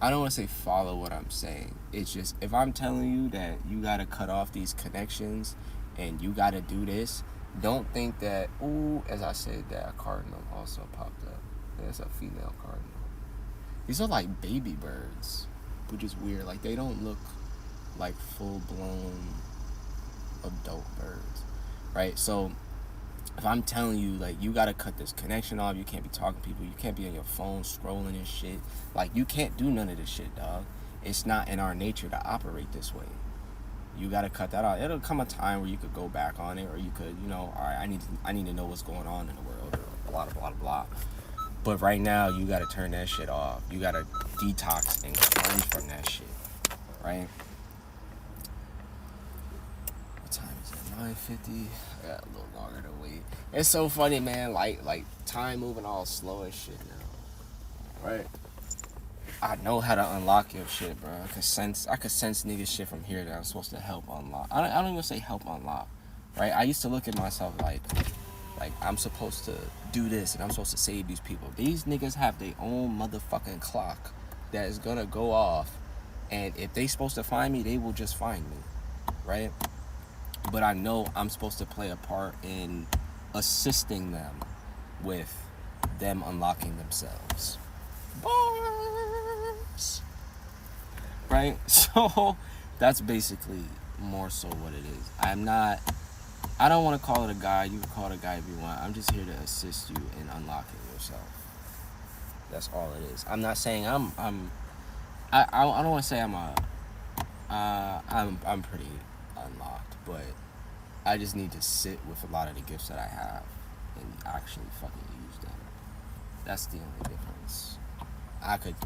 I don't want to say follow what I'm saying. It's just, if I'm telling you that you got to cut off these connections and you got to do this, don't think that, ooh, as I said, that a cardinal also popped up. There's a female cardinal. These are like baby birds, which is weird. Like, they don't look like full-blown adult birds, right? So if I'm telling you, like, you gotta cut this connection off, you can't be talking to people, you can't be on your phone scrolling and shit, like, you can't do none of this shit, dog. It's not in our nature to operate this way. You gotta cut that out. It'll come a time where you could go back on it, or you could, all right, I need to know what's going on in the world, or blah blah blah. But right now, you gotta turn that shit off. You gotta detox and cleanse from that shit, right? What time is it? 9:50. I got a little longer to wait. It's so funny, man. Like time moving all slow as shit now, right? I know how to unlock your shit, bro. I could sense niggas shit from here that I'm supposed to help unlock. I don't even say help unlock, right? I used to look at myself like I'm supposed to do this and I'm supposed to save these people. These niggas have their own motherfucking clock that is gonna go off, and if they supposed to find me, they will just find me, right? But I know I'm supposed to play a part in assisting them with them unlocking themselves. Bars. Right? So that's basically more so what it is. I don't want to call it a guide. You can call it a guide if you want. I'm just here to assist you in unlocking yourself. That's all it is. I'm not saying I don't want to say I'm pretty unlocked, but I just need to sit with a lot of the gifts that I have and actually fucking use them. That's the only difference.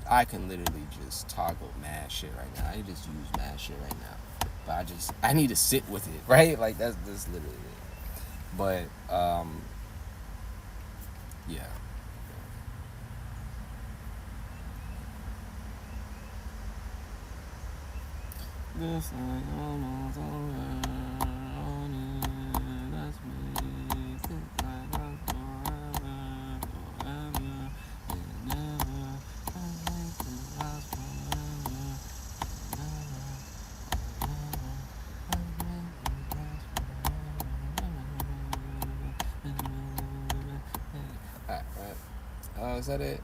I can literally just toggle mad shit right now. I just use mad shit right now. But I need to sit with it, right? Like that's literally it. But yeah. This ain't almost over. Let's make it like I'm forever, forever, and never. Let's make it last forever, never. Alright. Oh, is that it?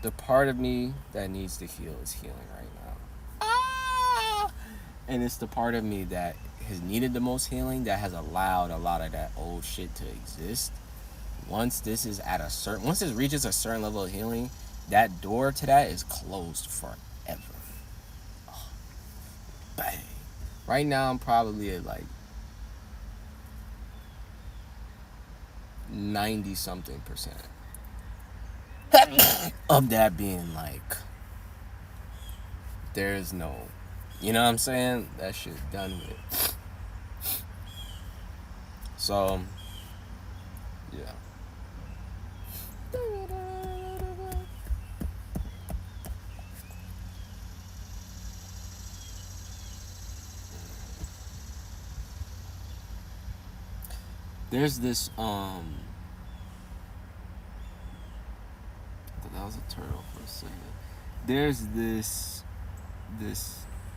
The part of me that needs to heal is healing right now. And it's the part of me that has needed the most healing, that has allowed a lot of that old shit to exist. Once this reaches a certain level of healing, that door to that is closed forever. Oh, bang. Right now I'm probably at like 90 something percent of that being like, there's no, you know what I'm saying? That shit done with. So, yeah. There's this, I thought that was a turtle for a second. There's this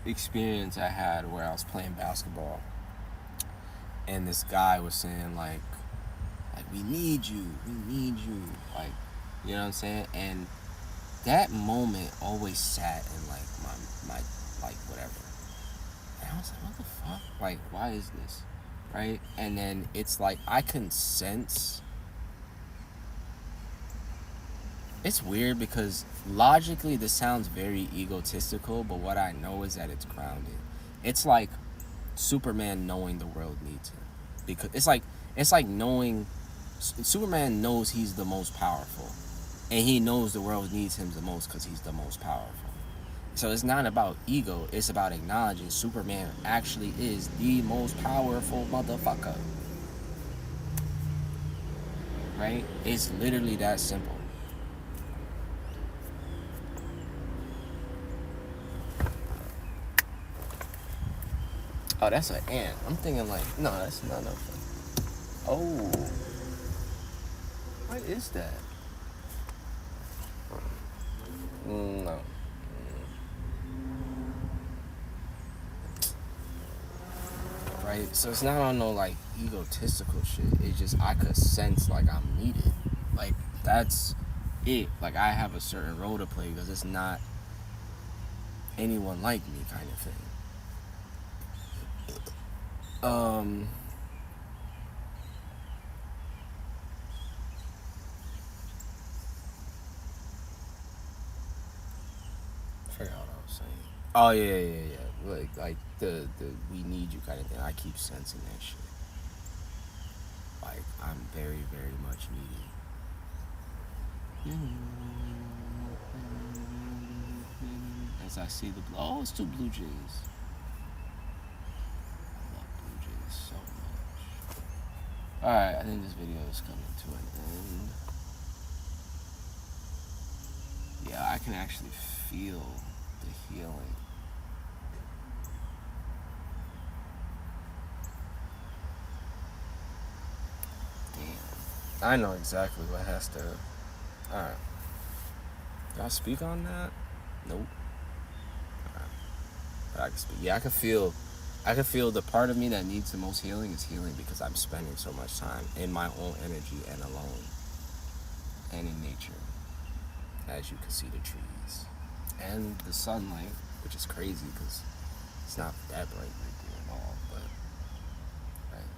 experience I had where I was playing basketball, and this guy was saying like we need you, like, you know what I'm saying? And that moment always sat in like my like whatever. And I was like, what the fuck? Like, why is this? Right? And then it's like I can sense. It's weird because logically this sounds very egotistical, but what I know is that it's grounded. It's like Superman knowing the world needs him, because it's like knowing Superman knows he's the most powerful, and he knows the world needs him the most because he's the most powerful. So it's not about ego, it's about acknowledging Superman actually is the most powerful motherfucker. Right? It's literally that simple. Oh, that's an ant. I'm thinking like, no, that's not a. Oh, what is that? No. Right? So it's not on no like egotistical shit. It's just I could sense like I'm needed. Like that's it. Like I have a certain role to play because it's not anyone like me kind of thing. I forgot what I was saying. Oh yeah. Like the we need you kind of thing. I keep sensing that shit. Like I'm very, very much needy. As I see the oh, it's two blue jays. So much. Alright, I think this video is coming to an end. Yeah, I can actually feel the healing. Damn. I know exactly what has to. Alright. Did I speak on that? Nope. Alright. But I can speak. Yeah, I can feel the part of me that needs the most healing is healing because I'm spending so much time in my own energy and alone and in nature. As you can see the trees and the sunlight, which is crazy because it's not that bright right there at all, but right,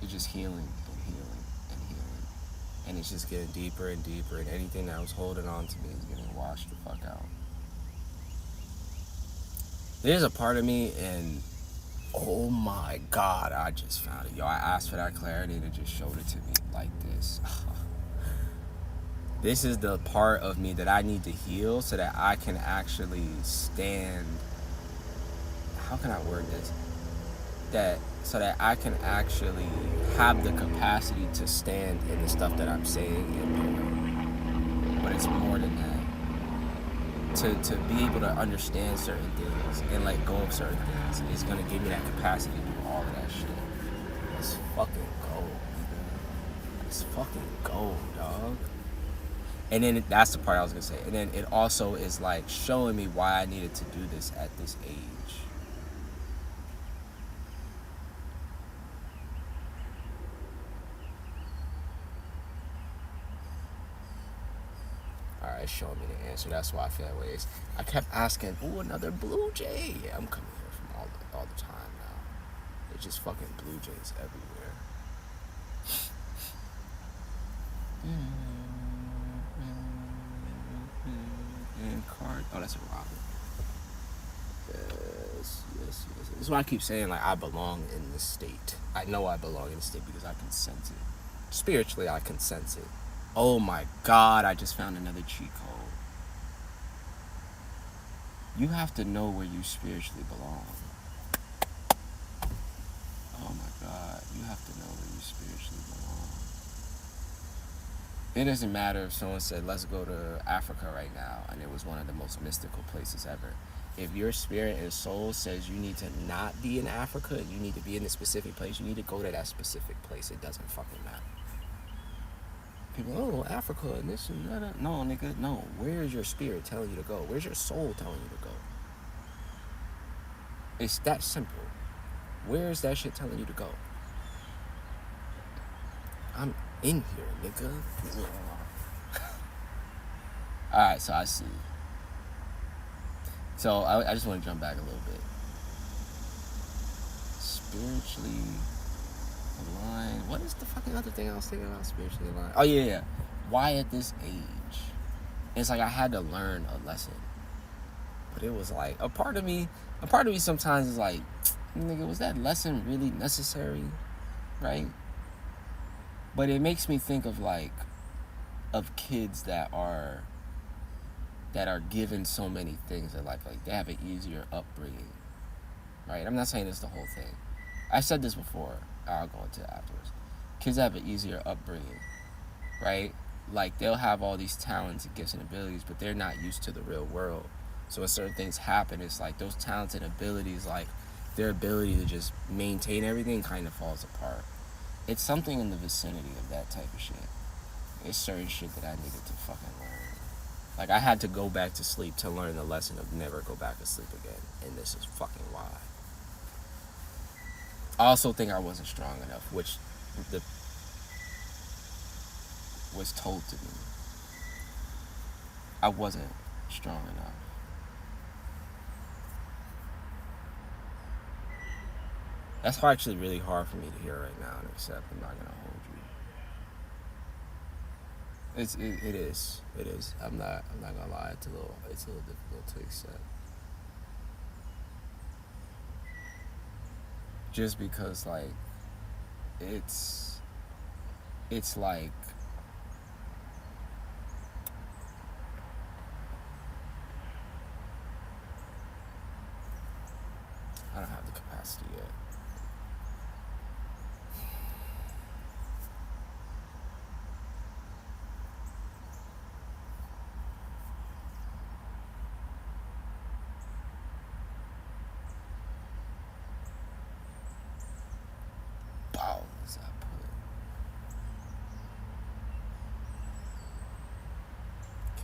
it's just healing and healing and healing, and it's just getting deeper and deeper, and anything that was holding on to me is getting washed the fuck out. There's a part of me, and oh my god, I just found it. Yo, I asked for that clarity and it just showed it to me like this. This is the part of me that I need to heal so that I can actually stand how can I word this? That so that I can actually have the capacity to stand in the stuff that I'm saying and doing. But it's more than that. To be able to understand certain things and let go of certain things is gonna give me that capacity to do all of that shit. Let's fucking go, nigga. Let's fucking go, dog. And then that's the part I was gonna say. And then it also is like showing me why I needed to do this at this age. Alright, showing me the answer. That's why I feel that way. I kept asking, ooh, another blue jay. Yeah, I'm coming here from all the time now. There's just fucking blue jays everywhere. And card. Oh, that's a robin. Yes. That's why I keep saying, like, I belong in this state. I know I belong in this state because I can sense it. Spiritually, I can sense it. Oh my God, I just found another cheat code. You have to know where you spiritually belong. Oh my God, you have to know where you spiritually belong. It doesn't matter if someone said, let's go to Africa right now, and it was one of the most mystical places ever. If your spirit and soul says you need to not be in Africa, you need to be in this specific place, you need to go to that specific place. It doesn't fucking matter. People, oh, Africa and this and that. No, nigga, no. Where's your spirit telling you to go? Where's your soul telling you to go? It's that simple. Where's that shit telling you to go? I'm in here, nigga. Alright, so I see. So I just want to jump back a little bit. Spiritually aligned. What is the fucking other thing I was thinking about? Spiritually aligned. Oh yeah. Why at this age? It's like I had to learn a lesson. But it was like a part of me sometimes is like, nigga, was that lesson really necessary? Right? But it makes me think of kids that are given so many things in life. Like they have an easier upbringing. Right? I'm not saying this the whole thing. I said this before. I'll go into it afterwards. Kids have an easier upbringing. Right? Like they'll have all these talents and gifts and abilities, but they're not used to the real world. So when certain things happen, it's like those talents and abilities, like their ability to just maintain everything kind of falls apart. It's something in the vicinity of that type of shit. It's certain shit that I needed to fucking learn. Like I had to go back to sleep to learn the lesson of never go back to sleep again. And this is fucking why. I also think I wasn't strong enough, which was told to me. I wasn't strong enough. That's actually really hard for me to hear right now and accept. I'm not gonna hold you. It is. I'm not gonna lie. It's a little difficult to accept. Just because like it's like I don't have the capacity yet. Balls I put.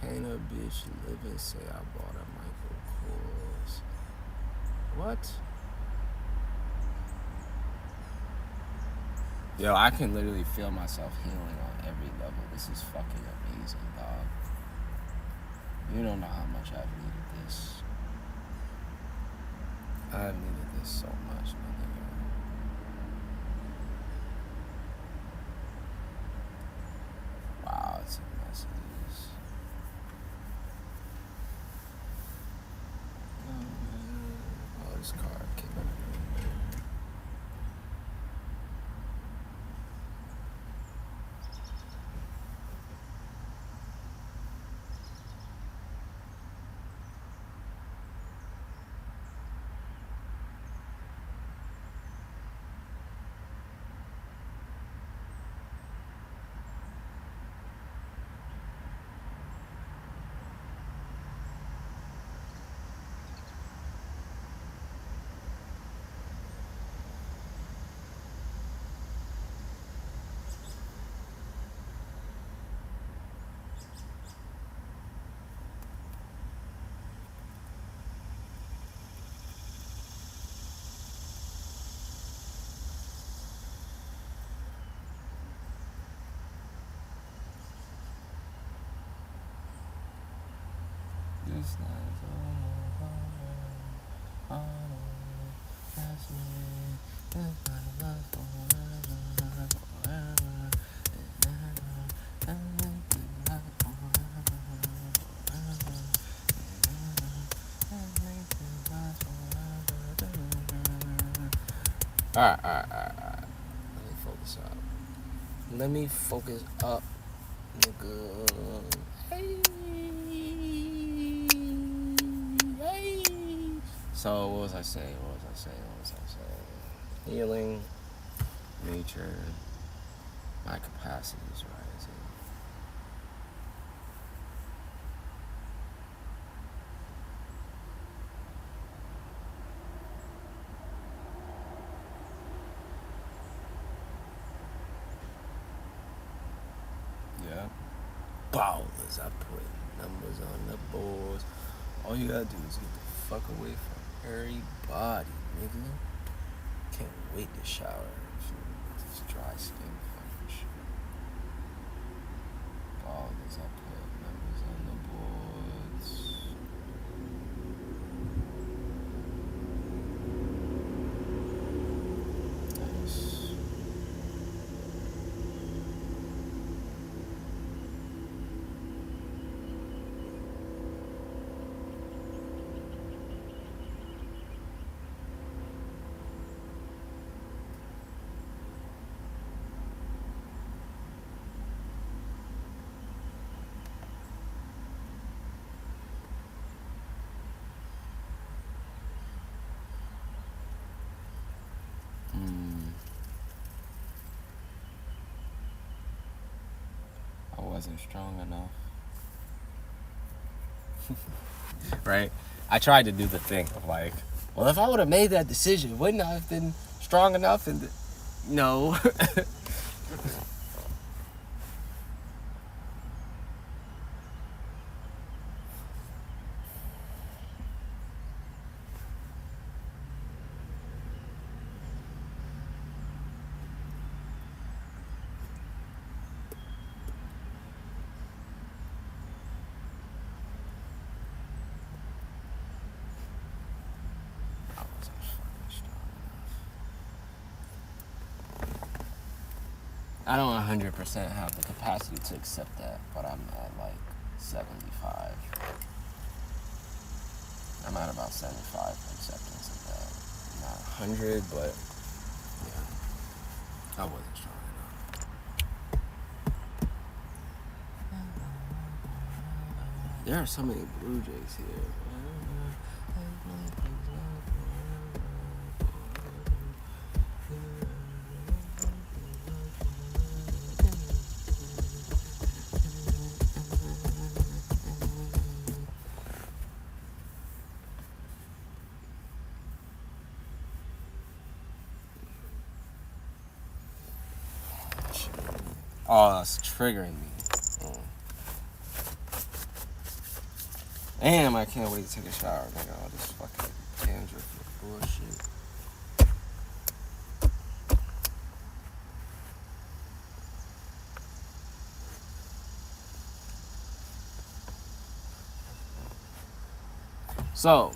Can't a bitch live and say I bought a Michael Kors? What? Yo, I can literally feel myself healing on every level. This is fucking amazing, dog. You don't know how much I've needed this. I've needed this so much, nigga. Wow, it's a mess. Oh, this card came up. Alright. Let me focus up, nigga. Hey. So, what was I saying? Healing, nature, my capacity is rising. Yeah. Ballers, I put numbers on the boards. All you gotta do is get the fuck away from everybody, nigga. Can't wait to shower with this dry skin fucking shit. Ballers, I put numbers on the boards. Nice. I wasn't strong enough. Right? I tried to do the thing of like, well, if I would have made that decision, wouldn't I have been strong enough? And no. I don't 100% have the capacity to accept that, but I'm at like 75. I'm at about 75 acceptance of that. Not 100, but yeah, I wasn't strong enough. There are so many Blue Jays here. Oh, that's triggering me. Damn, I can't wait to take a shower. I got all this fucking dandruff bullshit. So,